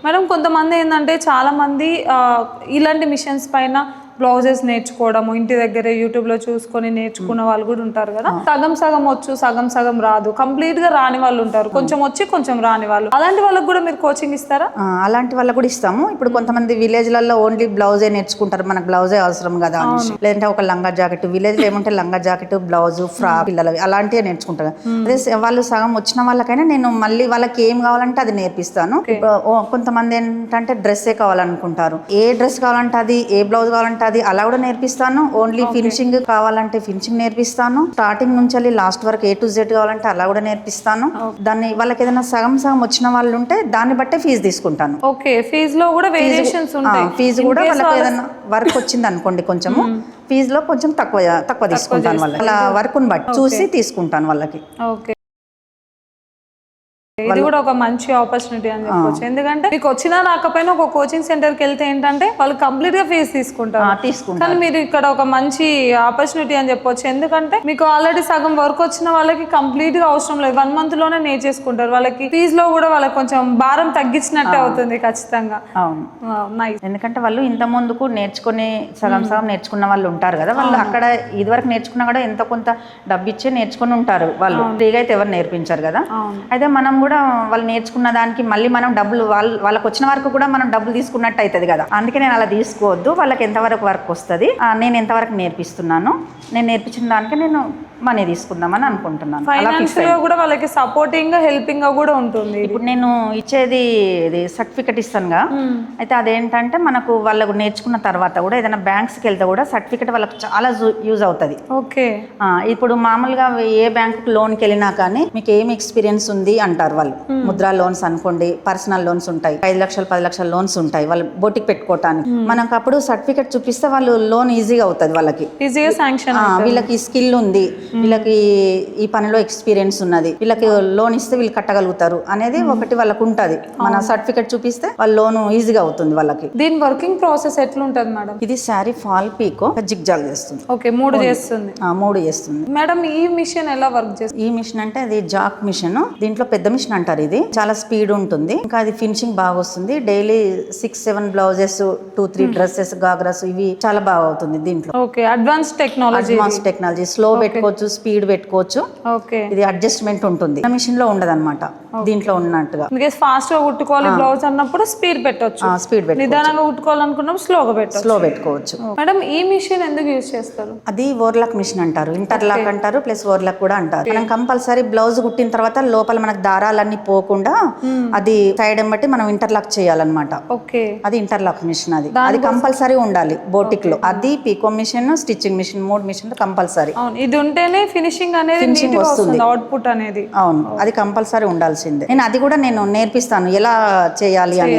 Madam కొంతమంది ఏంటంటే చాలా మంది ఇలాంటి మిషన్స్ పైన బ్లౌజెస్ నేర్చుకోవడము ఇంటి దగ్గర యూట్యూబ్ లో చూసుకొని నేర్చుకున్న వాళ్ళు కూడా ఉంటారు కదా. సగం సగం వచ్చు సగం సగం రాదు, కంప్లీట్ గా రాని వాళ్ళు ఉంటారు, కొంచెం వచ్చి కొంచెం రాని వాళ్ళు. అలాంటి వాళ్ళకి కూడా మీరు కోచింగ్ ఇస్తారా? అలాంటి వాళ్ళకి కూడా ఇస్తాము. ఇప్పుడు కొంతమంది విలేజ్ లలో ఓన్లీ బ్లౌజే నేర్చుకుంటారు, మనకు బ్లౌజే అవసరం కదా అనేసి. లేదంటే ఒక లంగా జాకెట్, విలేజ్ లో ఏమంటే లంగా జాకెట్ బ్లౌజ్ ఫ్రాక్ పిల్లలవి అలాంటివి నేర్చుకుంటారు. అదే వాళ్ళు సగం వచ్చిన వాళ్ళకైనా నేను మళ్ళీ వాళ్ళకి ఏం కావాలంటే అది నేర్పిస్తాను. కొంతమంది ఏంటంటే డ్రెస్సే కావాలనుకుంటారు, ఏ డ్రెస్ కావాలంటే అది, ఏ బ్లౌజ్ కావాలంటే అది అలా కూడా నేర్పిస్తాను. ఓన్లీ ఫినిషింగ్ కావాలంటే ఫినిషింగ్ నేర్పిస్తాను. స్టార్టింగ్ నుంచి లాస్ట్ వరకు A to Z కావాలంటే అలా కూడా నేర్పిస్తాను. దాన్ని వాళ్ళకి ఏదైనా సగం సగం వచ్చిన వాళ్ళు ఉంటే దాన్ని బట్టే ఫీజు తీసుకుంటాను. ఓకే, ఫీజులో కూడా వేరియేషన్స్ ఉంటాయి. ఫీజు కూడా వాళ్ళకి ఏదైనా వర్క్ వచ్చింది అనుకోండి కొంచెము, ఫీజులో కొంచెం తక్కువ తీసుకుంటాను. వాళ్ళకి అలా వర్క్ని బట్టి చూసి తీసుకుంటాను వాళ్ళకి. ఓకే, ఇది కూడా ఒక మంచి ఆపర్చునిటీ అని చెప్పొచ్చు. ఎందుకంటే మీకు వచ్చినా రాకపోయినా ఒక కోచింగ్ సెంటర్ కి వెళ్తే ఏంటంటే వాళ్ళు కంప్లీట్ గా ఫీజు తీసుకుంటారు. కానీ మీరు ఇక్కడ ఒక మంచి ఆపర్చునిటీ అని చెప్పొచ్చు. ఎందుకంటే మీకు ఆల్రెడీ సగం వర్క్ వచ్చిన వాళ్ళకి కంప్లీట్ గా అవసరం లేదు, 1 month లోనే నేర్చేసుకుంటారు. వాళ్ళకి ఫీజులో కూడా వాళ్ళకి కొంచెం భారం తగ్గించినట్టే అవుతుంది ఖచ్చితంగా. అవును, ఎందుకంటే వాళ్ళు ఇంత ముందుకు నేర్చుకుని సగం సగం నేర్చుకున్న వాళ్ళు ఉంటారు కదా, వాళ్ళు అక్కడ ఇదివరకు నేర్చుకున్నా కూడా ఎంతో కొంత డబ్బు ఇచ్చే నేర్చుకుని ఉంటారు. వాళ్ళు ఫ్రీగా అయితే ఎవరు నేర్పించారు కదా. అయితే మనం కూడా వాళ్ళు నేర్చుకున్న దానికి మళ్ళీ మనం డబ్బులు వాళ్ళకి వచ్చిన వరకు కూడా మనం డబ్బులు తీసుకున్నట్టు అవుతుంది కదా. అందుకే నేను అలా తీసుకోవద్దు. వాళ్ళకి ఎంతవరకు వర్క్ వస్తుంది, నేను ఎంతవరకు నేర్పిస్తున్నాను, నేను నేర్పించిన దానికి నేను మనీ తీసుకుందామని అనుకుంటున్నాను. కూడా వాళ్ళకి సపోర్టింగ్ గా హెల్పింగ్ గా కూడా ఉంటుంది. ఇప్పుడు నేను ఇచ్చేది సర్టిఫికెట్ ఇస్తానుగా, అయితే అదేంటంటే మనకు వాళ్ళకు నేర్చుకున్న తర్వాత కూడా ఏదైనా బ్యాంక్స్కి వెళ్తే కూడా సర్టిఫికెట్ వాళ్ళకి చాలా యూజ్ అవుతుంది. ఓకే, ఇప్పుడు మామూలుగా ఏ బ్యాంకు లోన్కి వెళ్ళినా కానీ మీకు ఏమి ఎక్స్పీరియన్స్ ఉంది అంటారు వాళ్ళు. ముద్రా లోన్స్ అనుకోండి, పర్సనల్ లోన్స్ ఉంటాయి, 5 లక్షలు 10 లక్షల లోన్స్ ఉంటాయి వాళ్ళు బొటిక్ పెట్టుకోవటానికి. మనకు అప్పుడు సర్టిఫికెట్ చూపిస్తే వాళ్ళు లోన్ ఈజీగా అవుతుంది, వాళ్ళకి ఈజీగా శాంక్షన్. వీళ్ళకి స్కిల్ ఉంది, వీళ్ళకి ఈ పనిలో ఎక్స్పీరియన్స్ ఉన్నది, వీళ్ళకి లోన్ ఇస్తే వీళ్ళు కట్టగలుగుతారు అనేది ఒకటి వాళ్ళకు ఉంటుంది. మన సర్టిఫికెట్ చూపిస్తే వాళ్ళ లోన్ ఈజీగా అవుతుంది వాళ్ళకి. దీని వర్కింగ్ ప్రాసెస్ ఎట్లుంటది మేడం? ఇది శారీ ఫాల్ పీకో జిగ్జాగ్ చేస్తుంది. ఓకే, 3 చేస్తుంది. 3 చేస్తుంది మేడం. ఈ మిషన్ ఎలా వర్క్ చేస్తుంది? ఈ మిషన్ అంటే అది జాక్ మిషన్, దీంట్లో పెద్ద మిషన్ అంటారు. ఇది చాలా స్పీడ్ ఉంటుంది, ఇంకా అది ఫినిషింగ్ బాగా వస్తుంది. డైలీ 6-7 బ్లౌజెస్, 2-3 డ్రెస్సెస్, గాగ్రాస్, ఇవి చాలా బాగా అవుతుంది దీంట్లో. Okay, advance technology. స్లో పెట్టుకోవచ్చు, స్పీడ్ పెట్టుకోవచ్చు. ఓకే, ఇది అడ్జస్ట్మెంట్ ఉంటుంది. మిషన్ లో ఉండదు అనమాట, దీంట్లో ఉన్నట్టుగా. ఫాస్ట్ గా కుట్టుకోవాలి బ్లౌజ్ అన్నప్పుడు స్పీడ్ పెట్టొచ్చు, నిదానంగా కుట్టుకోవాలనుకున్నప్పుడు స్లో పెట్టుకోవచ్చు. మేడం, ఈ మిషన్ ఎందుకు యూజ్ చేస్తారు? అది ఓవర్లాక్ మిషన్ అంటారు, ఇంటర్లాక్ అంటారు, ప్లస్ ఓవర్లాక్ కూడా అంటారు. మనం కంపల్సరీ బ్లౌజ్ కుట్టిన తర్వాత లోపల మనకు దారాలన్నీ పోకుండా అది సైడ్ బట్టి మనం ఇంటర్లాక్ చేయాలన్నమాట. ఓకే, అది ఇంటర్లాక్ మిషన్. అది కంపల్సరీ ఉండాలి బోటిక్ లో. అది పీకో మిషన్, స్టిచ్చింగ్ మిషన్, 3 మిషన్లు కంపల్సరీ. ఇది ఉంటేనే ఫినిషింగ్ అనేది వస్తుంది, అవుట్పుట్ అనేది. అవును, అది కంపల్సరీ ఉండాల్సిందే. నేను అది కూడా నేర్పిస్తాను ఎలా చేయాలి అని.